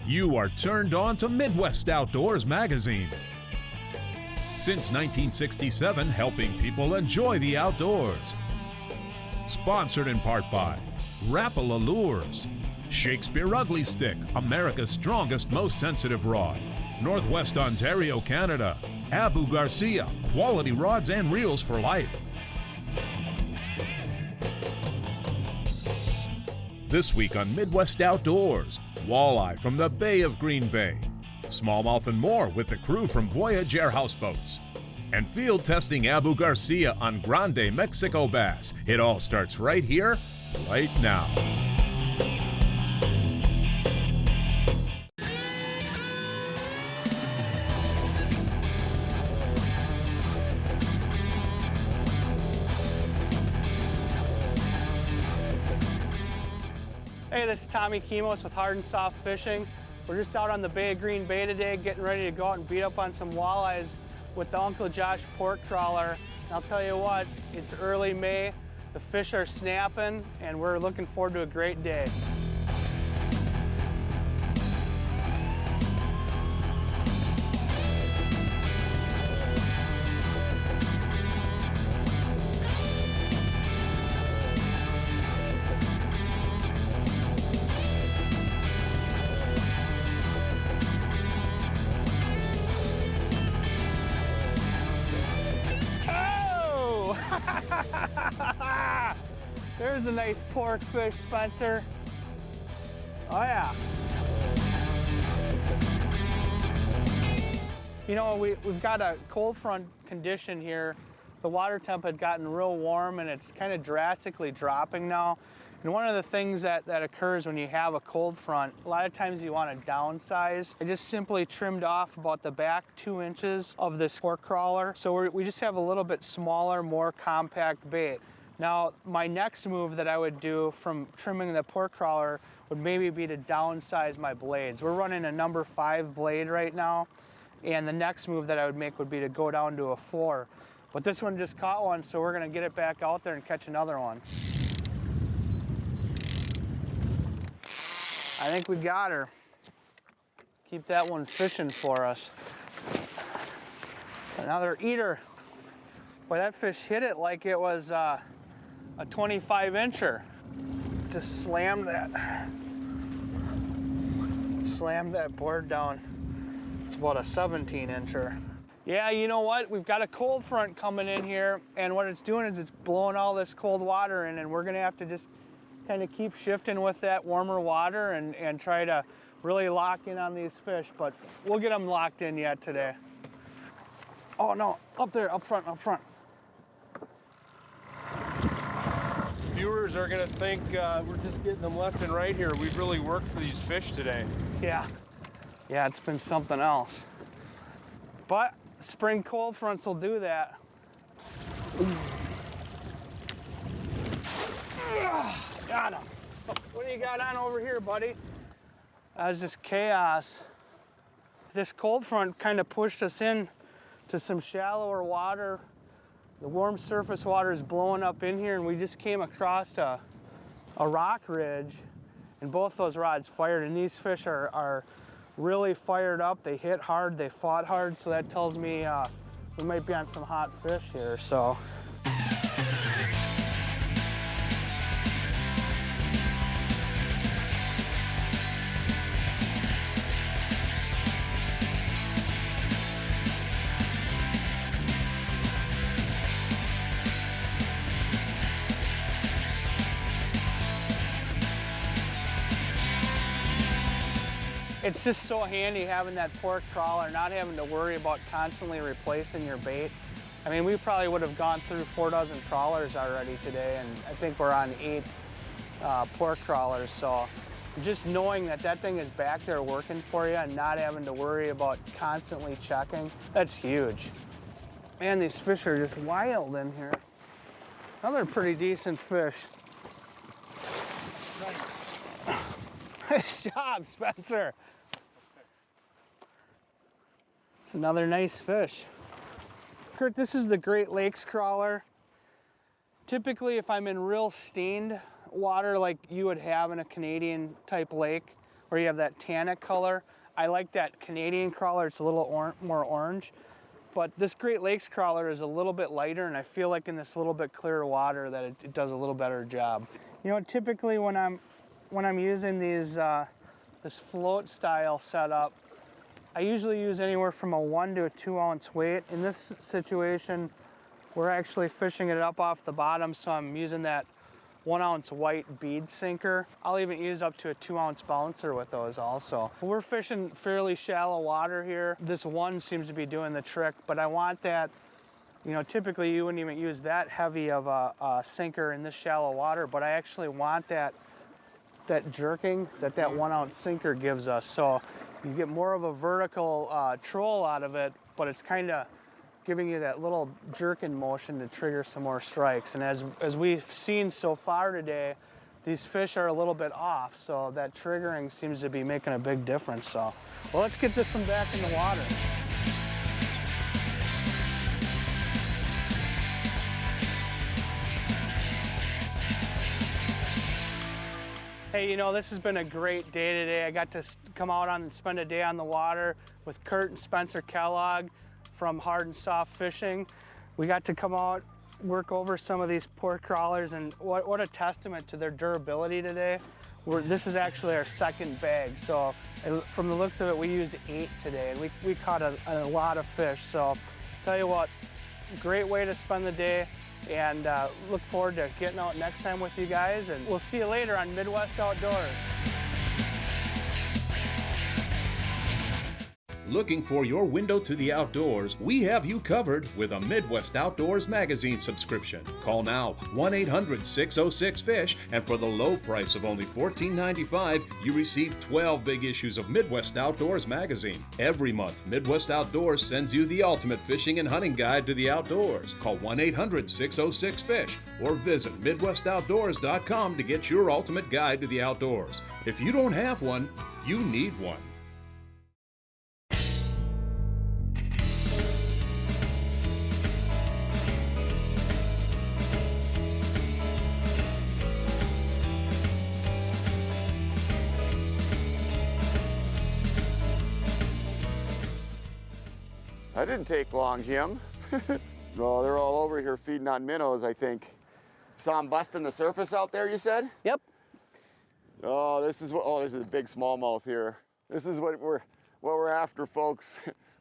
You are turned on to Midwest Outdoors magazine. Since 1967, helping people enjoy the outdoors. Sponsored in part by Rapala Lures, Shakespeare Ugly Stick, America's strongest, most sensitive rod, Northwest Ontario, Canada, Abu Garcia, quality rods and reels for life. This week on Midwest Outdoors, walleye from the Bay of Green Bay, smallmouth and more with the crew from Voyage Air Houseboats, and field testing Abu Garcia on Grande Mexico bass. It all starts right here, right now. Hey, this is Tommy Kemos with Hard and Soft Fishing. We're just out on the Bay of Green Bay today, getting ready to go out and beat up on some walleyes with the Uncle Josh pork crawler. And I'll tell you what, it's early May, the fish are snapping, and we're looking forward to a great day. There's a nice pork fish, Spencer. Oh yeah. You know, we've got a cold front condition here. The water temp had gotten real warm and it's kind of drastically dropping now. And one of the things that occurs when you have a cold front, a lot of times you want to downsize. I just simply trimmed off about the back 2 inches of this pork crawler. So we just have a little bit smaller, more compact bait. Now, my next move that I would do from trimming the pork crawler would maybe be to downsize my blades. We're running a number 5 blade right now, and the next move that I would make would be to go down to a 4. But this one just caught one, so we're gonna get it back out there and catch another one. I think we got her. Keep that one fishing for us. Another eater. Boy, that fish hit it like it was a 25-incher. Just slammed that board down. It's about a 17-incher. Yeah, you know what? We've got a cold front coming in here, and what it's doing is it's blowing all this cold water in, and we're gonna have to just kind of keep shifting with that warmer water and try to really lock in on these fish, but we'll get them locked in yet today. Oh no, up there, up front. Viewers are gonna think we're just getting them left and right here. We've really worked for these fish today. Yeah, it's been something else. But spring cold fronts will do that. Got him. What do you got on over here, buddy? That was just chaos. This cold front kind of pushed us in to some shallower water. The warm surface water is blowing up in here, and we just came across a rock ridge, and both those rods fired, and these fish are really fired up. They hit hard, they fought hard, so that tells me we might be on some hot fish here, so. It's just so handy having that pork crawler, not having to worry about constantly replacing your bait. I mean, we probably would have gone through 4 dozen crawlers already today, and I think we're on 8 pork crawlers. So just knowing that that thing is back there working for you and not having to worry about constantly checking, that's huge. Man, these fish are just wild in here. Another pretty decent fish. Nice job, Spencer. It's another nice fish. Kurt, this is the Great Lakes crawler. Typically, if I'm in real stained water like you would have in a Canadian type lake, where you have that tannic color. I like that Canadian crawler, it's a little more orange. But this Great Lakes crawler is a little bit lighter, and I feel like in this little bit clearer water that it does a little better job. You know, typically when I'm using these this float style setup, I usually use anywhere from a 1 to a 2 ounce weight. In this situation, we're actually fishing it up off the bottom, so I'm using that 1 ounce white bead sinker. I'll even use up to a 2 ounce bouncer with those also. We're fishing fairly shallow water here. This one seems to be doing the trick, but I want that, you know, typically you wouldn't even use that heavy of a sinker in this shallow water, but I actually want that jerking that 1 ounce sinker gives us. So you get more of a vertical troll out of it, but it's kind of giving you that little jerking motion to trigger some more strikes. And as we've seen so far today, these fish are a little bit off, so that triggering seems to be making a big difference. So, well, let's get this one back in the water. Hey, you know, this has been a great day today. I got to come out and spend a day on the water with Kurt and Spencer Kellogg from Hard and Soft Fishing. We got to come out, work over some of these poor crawlers, and what a testament to their durability today. This is actually our second bag, so from the looks of it, we used 8 today, and we caught a lot of fish. So, tell you what, great way to spend the day. And look forward to getting out next time with you guys, and we'll see you later on Midwest Outdoors. Looking for your window to the outdoors? We have you covered with a Midwest Outdoors magazine subscription. Call now, 1-800-606-FISH, and for the low price of only $14.95, you receive 12 big issues of Midwest Outdoors magazine. Every month, Midwest Outdoors sends you the ultimate fishing and hunting guide to the outdoors. Call 1-800-606-FISH or visit MidwestOutdoors.com to get your ultimate guide to the outdoors. If you don't have one, you need one. That didn't take long, Jim. No, they're all over here feeding on minnows, I think. Saw them busting the surface out there, you said? Yep. Oh, this is a big smallmouth here. This is what we're after, folks.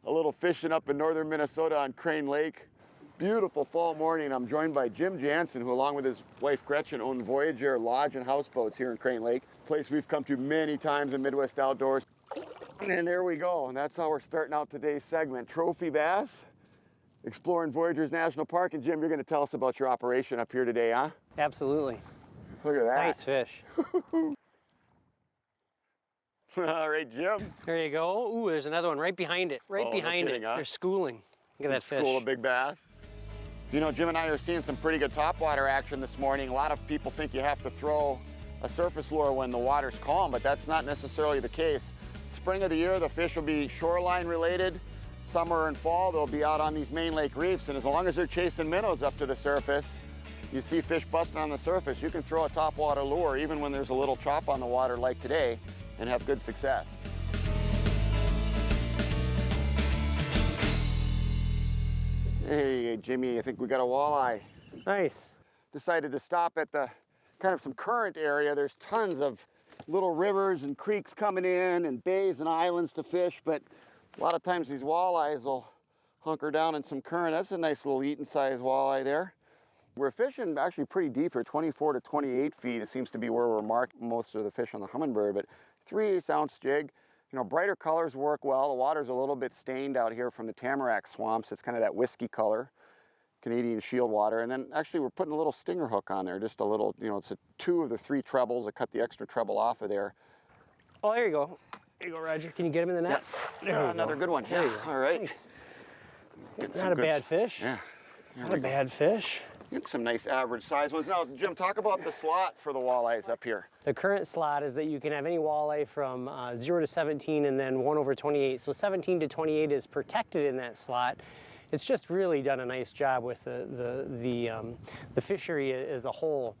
A little fishing up in northern Minnesota on Crane Lake. Beautiful fall morning. I'm joined by Jim Janssen, who along with his wife Gretchen own Voyager Lodge and Houseboats here in Crane Lake. A place we've come to many times in Midwest Outdoors. And there we go, and that's how we're starting out today's segment. Trophy bass, exploring Voyagers National Park. And Jim, you're gonna tell us about your operation up here today, huh? Absolutely. Look at that. Nice fish. All right, Jim. There you go. Ooh, there's another one right behind it. Right behind kidding, it. huh? They're schooling. Look at that fish. School of big bass. You know, Jim and I are seeing some pretty good topwater action this morning. A lot of people think you have to throw a surface lure when the water's calm, but that's not necessarily the case. Spring of the year, the fish will be shoreline related. Summer and fall, they'll be out on these main lake reefs, and as long as they're chasing minnows up to the surface, you see fish busting on the surface, you can throw a topwater lure even when there's a little chop on the water like today and have good success. Hey, Jimmy, I think we got a walleye. Nice. Decided to stop at the kind of some current area. There's tons of little rivers and creeks coming in and bays and islands to fish, but a lot of times these walleyes will hunker down in some current. That's a nice little eating size walleye there. We're fishing actually pretty deep here, 24 to 28 feet. It seems to be where we're marking most of the fish on the Humminbird, but 3/8 ounce jig. You know, brighter colors work well. The water's a little bit stained out here from the tamarack swamps. It's kind of that whiskey color, Canadian shield water. And then actually we're putting a little stinger hook on there, just a little, you know, it's 2 of the 3 trebles. I cut the extra treble off of there. Oh, there you go. There you go, Roger. Can you get him in the net? Yeah, another good one. Yeah, all right. Nice. Not a bad fish. Yeah. Not a bad fish. Get some nice average size ones. Now, Jim, talk about the slot for the walleyes up here. The current slot is that you can have any walleye from 0 to 17 and then 1/28. So 17 to 28 is protected in that slot. It's just really done a nice job with the fishery as a whole.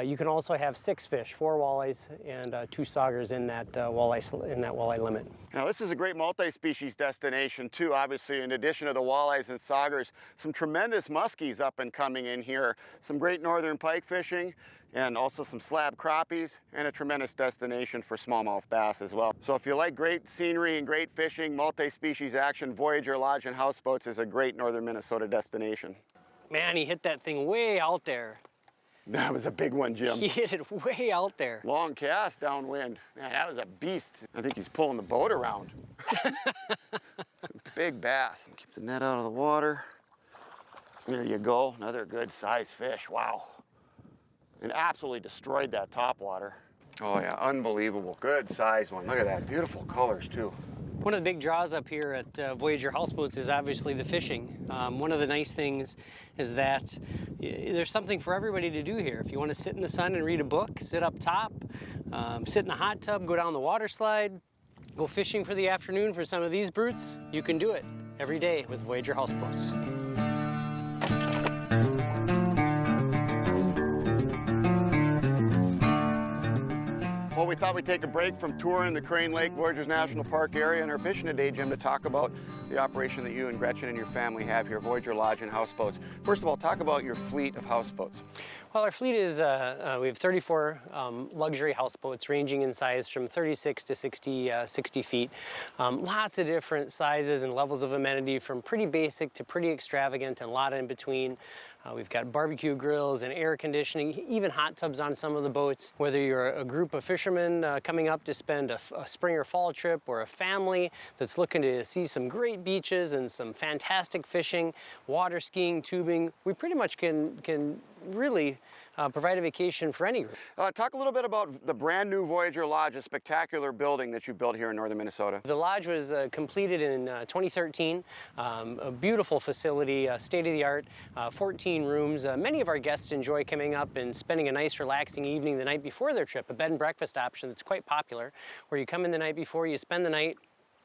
You can also have 6 fish, 4 walleyes and 2 saugers in that walleye limit. Now this is a great multi-species destination too, obviously, in addition to the walleyes and saugers. Some tremendous muskies up and coming in here, some great northern pike fishing, and also some slab crappies, and a tremendous destination for smallmouth bass as well. So if you like great scenery and great fishing, multi-species action, Voyager Lodge and Houseboats is a great northern Minnesota destination. Man, he hit that thing way out there. That was a big one, Jim. He hit it way out there. Long cast downwind. Man, that was a beast. I think he's pulling the boat around. Big bass. Keep the net out of the water. There you go, another good sized fish, wow. And absolutely destroyed that topwater. Oh yeah, unbelievable, good sized one. Look at that, beautiful colors too. One of the big draws up here at Voyager Houseboats is obviously the fishing. One of the nice things is that there's something for everybody to do here. If you want to sit in the sun and read a book, sit up top, sit in the hot tub, go down the water slide, go fishing for the afternoon for some of these brutes, you can do it every day with Voyager Houseboats. Well, we thought we'd take a break from touring the Crane Lake Voyagers National Park area and our fishing today, Jim, to talk about the operation that you and Gretchen and your family have here, Voyager Lodge and Houseboats. First of all, talk about your fleet of houseboats. Well, our fleet is, we have 34 luxury houseboats ranging in size from 36 to 60 feet. Lots of different sizes and levels of amenity, from pretty basic to pretty extravagant, and a lot in between. We've got barbecue grills and air conditioning, even hot tubs on some of the boats. Whether you're a group of fishermen coming up to spend a spring or fall trip, or a family that's looking to see some great beaches and some fantastic fishing, water skiing, tubing, we pretty much can really provide a vacation for any group. Talk a little bit about the brand new Voyager Lodge, a spectacular building that you built here in northern Minnesota. The lodge was completed in 2013. A beautiful facility, state-of-the-art, 14 rooms. Many of our guests enjoy coming up and spending a nice relaxing evening the night before their trip. A bed and breakfast option that's quite popular, where you come in the night before, you spend the night,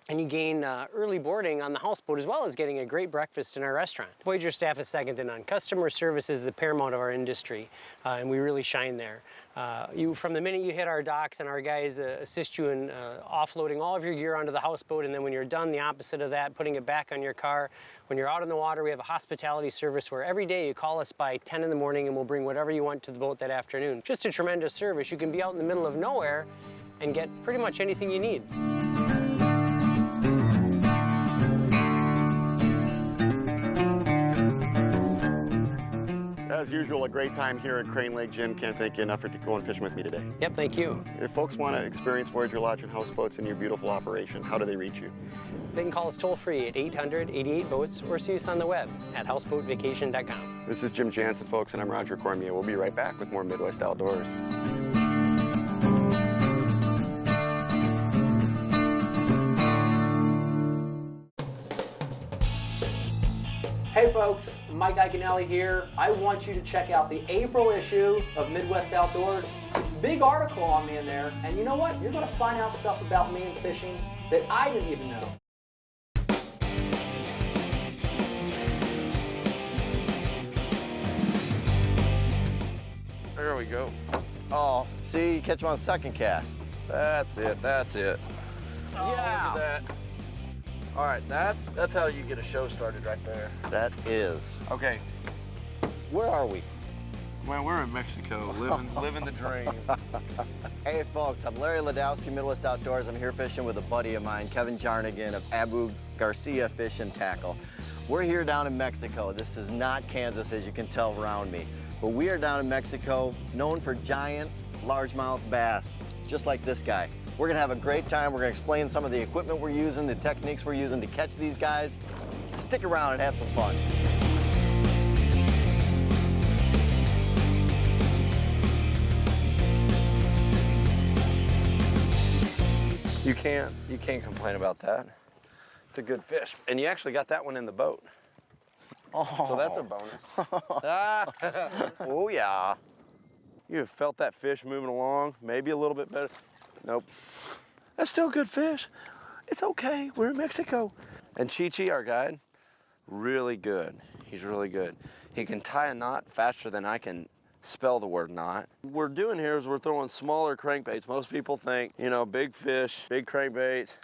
and you gain early boarding on the houseboat, as well as getting a great breakfast in our restaurant. Voyager staff is second to none. Customer service is the paramount of our industry, and we really shine there. From the minute you hit our docks, and our guys assist you in offloading all of your gear onto the houseboat, and then when you're done, the opposite of that, putting it back on your car. When you're out in the water, we have a hospitality service where every day you call us by 10 in the morning and we'll bring whatever you want to the boat that afternoon. Just a tremendous service. You can be out in the middle of nowhere and get pretty much anything you need. As usual, a great time here at Crane Lake, Jim. Can't thank you enough for going fishing with me today. Yep, thank you. If folks want to experience Voyager Lodge and Houseboats in your beautiful operation, how do they reach you? They can call us toll-free at 800-88-BOATS, or see us on the web at houseboatvacation.com. This is Jim Janssen, folks, and I'm Roger Cormier. We'll be right back with more Midwest Outdoors. Hey folks, Mike Iaconelli here. I want you to check out the April issue of Midwest Outdoors. Big article on me in there, and you know what? You're going to find out stuff about me and fishing that I didn't even know. There we go. Oh, see, you catch them on second cast. That's it, that's it. Yeah. Oh, look at that. All right, that's how you get a show started right there. That is. Okay. Where are we? Well, we're in Mexico, living the dream. Hey folks, I'm Larry Ladowski, Midwest Outdoors. I'm here fishing with a buddy of mine, Kevin Jarnigan of Abu Garcia Fish and Tackle. We're here down in Mexico. This is not Kansas, as you can tell around me. But we are down in Mexico, known for giant largemouth bass, just like this guy. We're gonna have a great time. We're gonna explain some of the equipment we're using, the techniques we're using to catch these guys. Stick around and have some fun. You can't complain about that. It's a good fish. And you actually got that one in the boat. Oh. So that's a bonus. Oh yeah. You have felt that fish moving along, maybe a little bit better. Nope. That's still a good fish. It's okay, we're in Mexico. And Chi-Chi, our guide, really good. He's really good. He can tie a knot faster than I can spell the word not. What we're doing here is we're throwing smaller crankbaits. Most people think, you know, big fish, big crankbaits.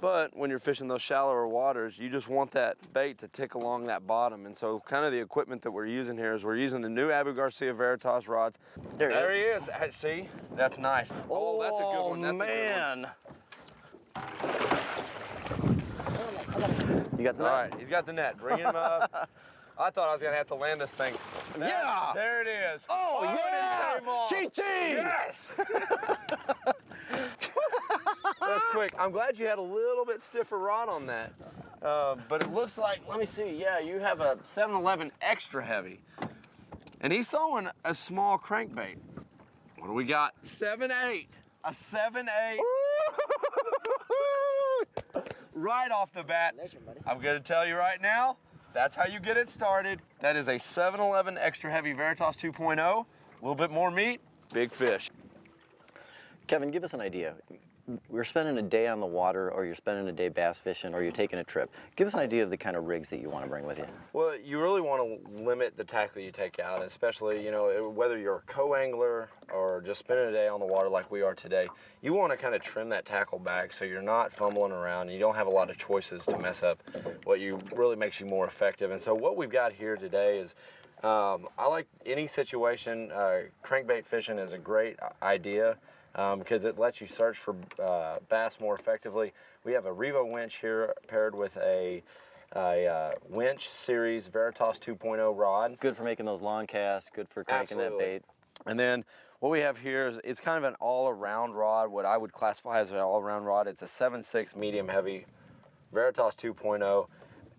But when you're fishing those shallower waters, you just want that bait to tick along that bottom. And so kind of the equipment that we're using here is we're using the new Abu Garcia Veritas rods. There he is. See? That's nice. Oh, that's a good one. That's man. You got the net? All right, he's got the net. Bring him up. I thought I was going to have to land this thing. Yeah. There it is. Oh, yeah. It came off. Chi-chi. Yes. That's quick. I'm glad you had a little bit stiffer rod on that. But it looks like, let me see, yeah, you have a 7-11 extra heavy. And he's throwing a small crankbait. What do we got? 7-8. A 7-8. Right off the bat. I'm going to tell you right now, that's how you get it started. That is a 7-11 extra heavy Veritas 2.0. A little bit more meat, big fish. Kevin, give us an idea. We're spending a day on the water, or you're spending a day bass fishing, or you're taking a trip. Give us an idea of the kind of rigs that you want to bring with you. Well, you really want to limit the tackle you take out, especially, you know, whether you're a co-angler or just spending a day on the water like we are today. You want to kind of trim that tackle back so you're not fumbling around and you don't have a lot of choices to mess up what really makes you more effective. And so what we've got here today is, I like any situation. Crankbait fishing is a great idea. Because it lets you search for bass more effectively. We have a Revo winch here paired with a winch series Veritas 2.0 rod. Good for making those long casts, good for cranking that bait. And then what we have here is it's kind of an all-around rod, what I would classify as an all-around rod. It's a 7.6 medium heavy Veritas 2.0,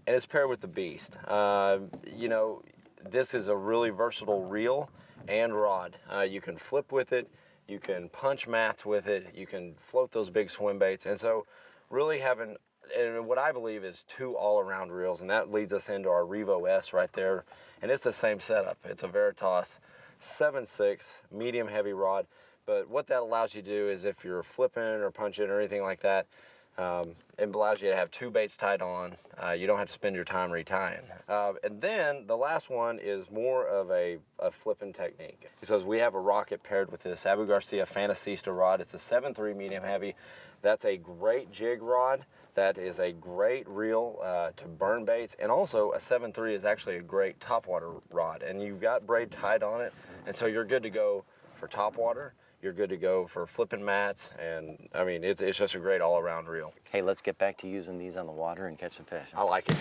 and it's paired with the Beast. You know, this is a really versatile reel and rod. You can flip with it. You can punch mats with it. You can float those big swim baits. And so really having, and what I believe is 2 all-around reels, and that leads us into our Revo S right there. And it's the same setup. It's a Veritas 7.6 medium heavy rod. But what that allows you to do is if you're flipping or punching or anything like that, it allows you to have 2 baits tied on. You don't have to spend your time retying. And then the last one is more of a flipping technique. Because we have a rocket paired with this Abu Garcia Fantasista rod. It's a 7.3 medium heavy. That's a great jig rod. That is a great reel to burn baits. And also a 7.3 is actually a great topwater rod. And you've got braid tied on it. And so you're good to go for topwater. You're good to go for flipping mats, and I mean, it's just a great all-around reel. Hey, let's get back to using these on the water and catch some fish. I like it.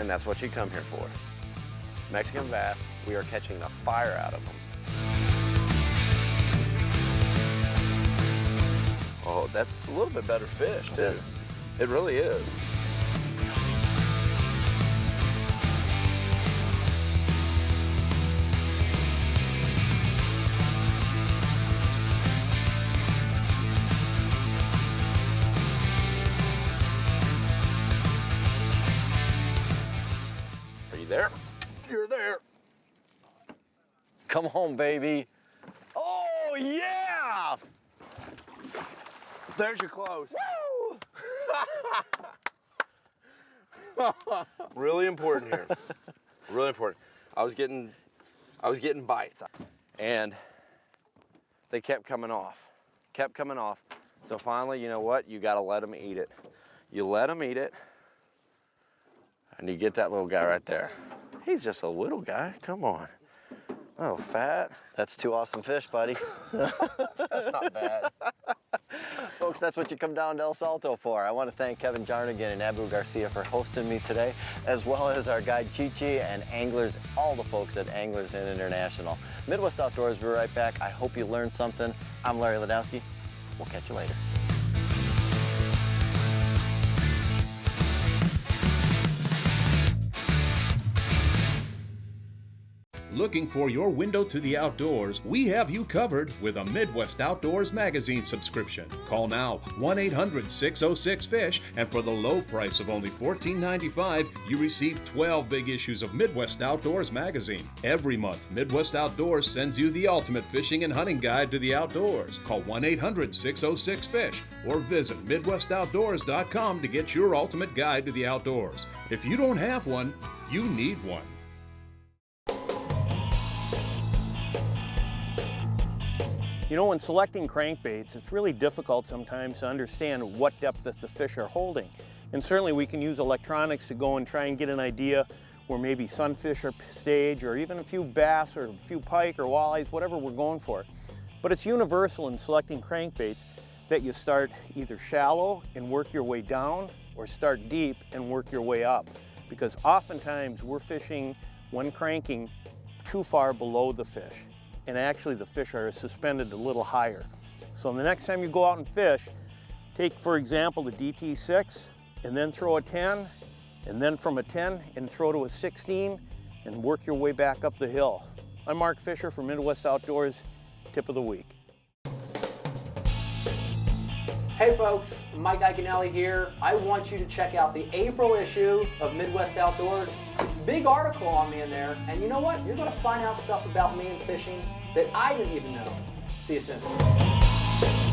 And that's what you come here for. Mexican bass, we are catching the fire out of them. Oh, that's a little bit better fish, too. It really is. Are you there? You're there. Come on, baby. Oh, yeah! There's your close. Woo! Really important here. Really important. I was getting bites, and they kept coming off. So finally, you know what? You got to let them eat it. You let them eat it, and you get that little guy right there. He's just a little guy. Come on. Oh, fat. That's 2 awesome fish, buddy. That's not bad. Folks, that's what you come down to El Salto for. I want to thank Kevin Jarnigan and Abu Garcia for hosting me today, as well as our guide Chi-Chi and anglers, all the folks at Anglers Inn International. Midwest Outdoors, we'll be right back. I hope you learned something. I'm Larry Ladowski. We'll catch you later. looking for your window to the outdoors, we have you covered with a Midwest Outdoors magazine subscription. Call now, 1-800-606-FISH, and for the low price of only $14.95, you receive 12 big issues of Midwest Outdoors magazine. Every month, Midwest Outdoors sends you the ultimate fishing and hunting guide to the outdoors. Call 1-800-606-FISH or visit MidwestOutdoors.com to get your ultimate guide to the outdoors. If you don't have one, you need one. You know, when selecting crankbaits, it's really difficult sometimes to understand what depth that the fish are holding. And certainly we can use electronics to go and try and get an idea where maybe sunfish are stage, or even a few bass or a few pike or walleyes, whatever we're going for. But it's universal in selecting crankbaits that you start either shallow and work your way down, or start deep and work your way up. Because oftentimes we're fishing, when cranking, too far below the fish. And actually the fish are suspended a little higher. So the next time you go out and fish, take for example the DT6 and then throw a 10, and then from a 10 and throw to a 16 and work your way back up the hill. I'm Mark Fisher from Midwest Outdoors, Tip of the Week. Hey folks, Mike Iaconelli here. I want you to check out the April issue of Midwest Outdoors. Big article on me in there, and you know what? You're going to find out stuff about me and fishing that I didn't even know. See you soon.